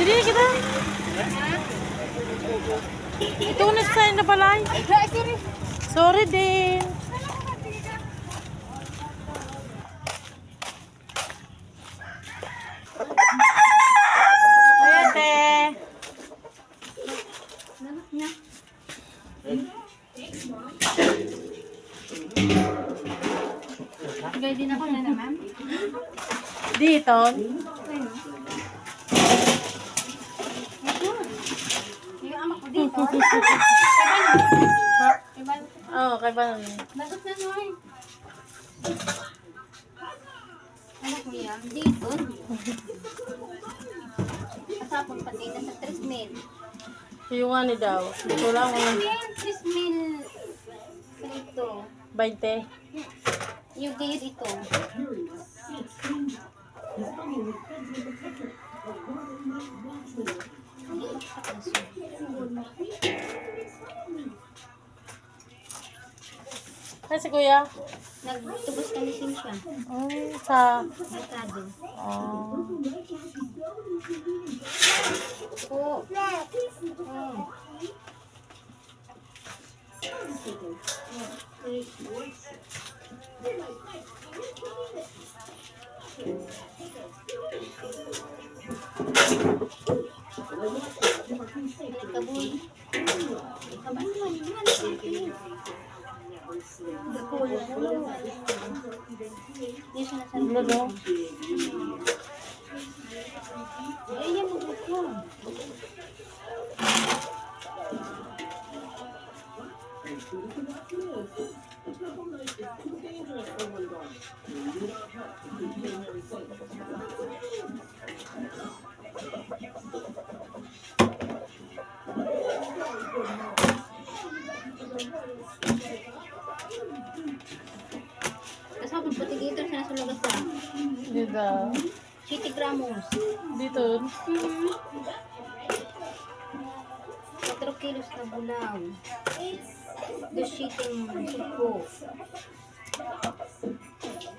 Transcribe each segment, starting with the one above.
Jadi kita. Ito na sa na palay. Sorry din. Ayate. Gaya din ako na naman. Dito. Yung amak ko dito. Oh, kay Banon. Bagot na noy. Ano ko yan? Dito. Kasapon pati na sa 3,000. Yung ani daw. Ito lang. 3,000. Ito. 20. Yung gayod ito. Ay, si Kuya. Nagtubos kami siya. Sa... Merkado. Oh. Oo. Lolo. Ay, yan mo ko. Kasapon pati dito sa nasa lugas na. Dito. Chiti gramos. Dito. 4 kilos na bulaw. 2 shiting supo.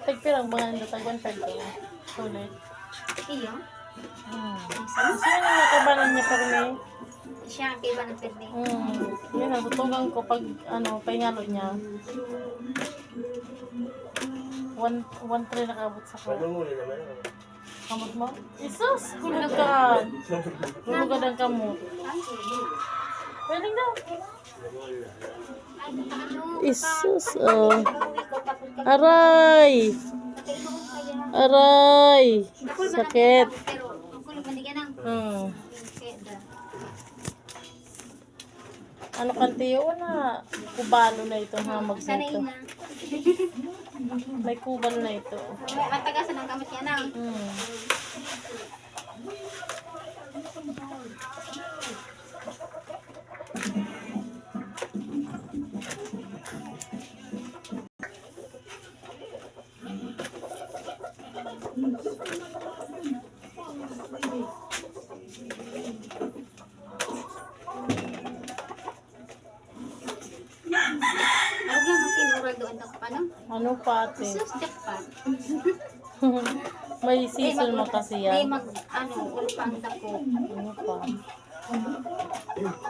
Tagpirang mga ando. Tagwan ko. Sulit. Iyo. Sino na nakabanan niya pa rin eh? Siya ang kaiba ng perde. Yun, natutugan ko pag paingalo niya. 1-3 nakabot sa ko. Kamot mo? Isus! Kulog ka! Kulog ka ng kamot. Pwede daw. Isus! Oh. Aray! Aray! Sakit! Pero ang kulog mandigan ang Ano kantiyo na? Kubalo na ito hamag na ito. May kubalo na ito. Matagasan ang kamot yan ang. Ano pa ate? Sus, jackpot. May season mo kasi May yan. ulpang dako. Ano pa?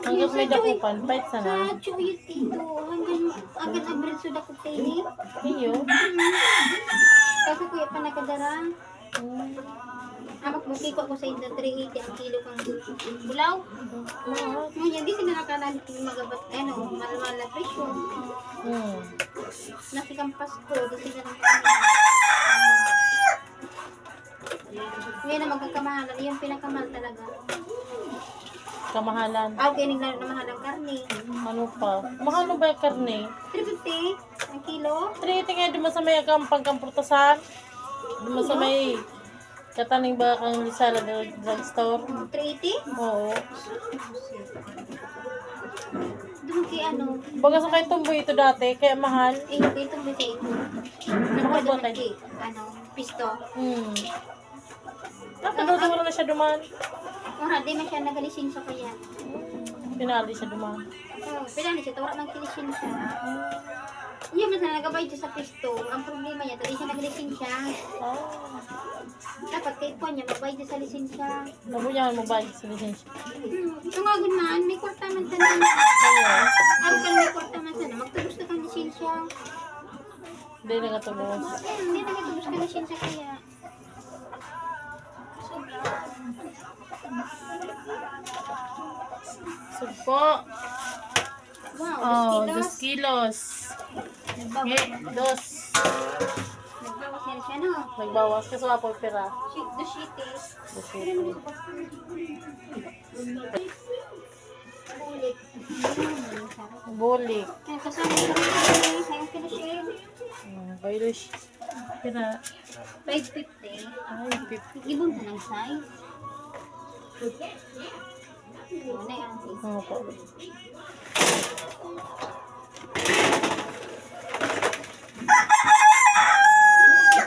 Hanggang may dakupan, fight Sa sana. chuyit dito, hanggang agad abrid sa dako tini. Iyo. Kasi kuya pa nakadara. Amak buki ko ako sa inda 380 ang kilo kang bulaw. Mo yan di sila nakanan magabat malmal na presyo. Nakikampas ko di sila nakanan. Ngayon na magkakamahalan, yung pinakamahal talaga. Kamahalan. Okay, naglaro na mahal ang karne. Ano pa? Mahal ba yung karne? 350 ang kilo. 380 nga doon sa may akampang kampurtasan. Doon sa may kataning ba kang Lisala drugstore? 380? Oo. Doon kay ano? Baga sa kay Tumboy ito dati, kaya mahal. Eh, kay tumboy kay ito. Mahal ba Nagpadaman kayo? kay, ano, pisto. Napadaw na siya duman. Ora, di man siya nagalisensya kaya. Pinali siya duman. Oh, pila ni siya, tawara ng kilisensya. Iya, mas na nagabay siya sa pisto. Ang problema niya, dali siya nagalisensya. Oh. Dapat kay Kwan niya, magbayad siya sa lisensya. Nabunyahan mo ba sa lisensya? Ito nga man, may kwarta man sana. Kaya, Ang kan may kwarta man sana, magtubos na kang lisensya. hindi na katubos. Hindi na magtubos ka lisensya kaya. Sugpo. Wow, Oh, 2 kilos. Nagbawas Dos. yan siya, no? Nagbawas kasi wala po pera. The shitis. Ulit. Bulik. Kaya kasama ko rin sa yung kilishin. Baylish. Pera. 550. Ay, 50. Ibon ka ng size. Ano yan? Ano po?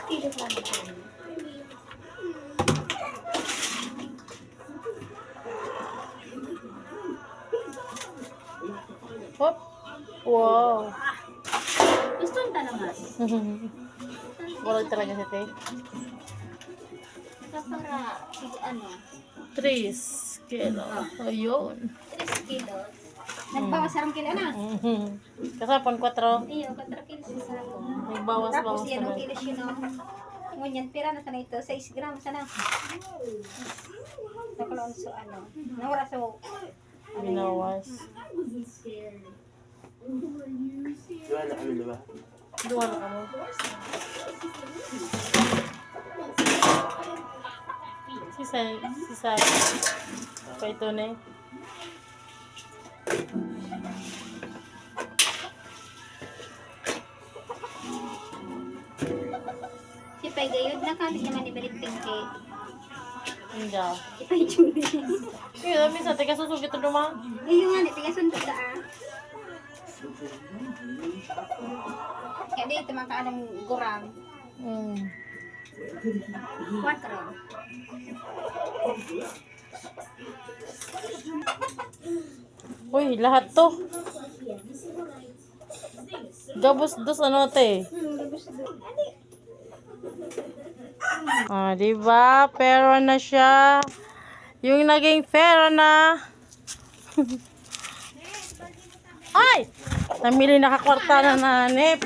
Kilo lang ito. Hop. Wow. Gusto ang talamas. Wala talaga siya, te. Para, ano, 3 kilo. Ayun. 3 kilos. Nagbawas sarang kilo na. Kasapon 4. Iyo, 4 kilos sa sarang. Nagbawas-bawas Tapos yan, naman. kilos yun, no? Ngunyan, pira na sana ito, 6 grams, sana. Nakulong so, ano, nawala so, Binawas. Dua na kami, diba? Duha na kamo. Sisay. Pa ito na eh. si Pay Gayod, nakali naman ni Baliting kay Hindi. Ipay Judy. Kaya minsan, teka susugit ito naman. Iyo nga, tiga sundot da ah. Kaya dito makaanong gurang. 4. Uy, lahat to. Gabos dos ano te? Ah, diba? Pero na siya. Yung naging pera na. Ay! Namili nakakwarta na nanip.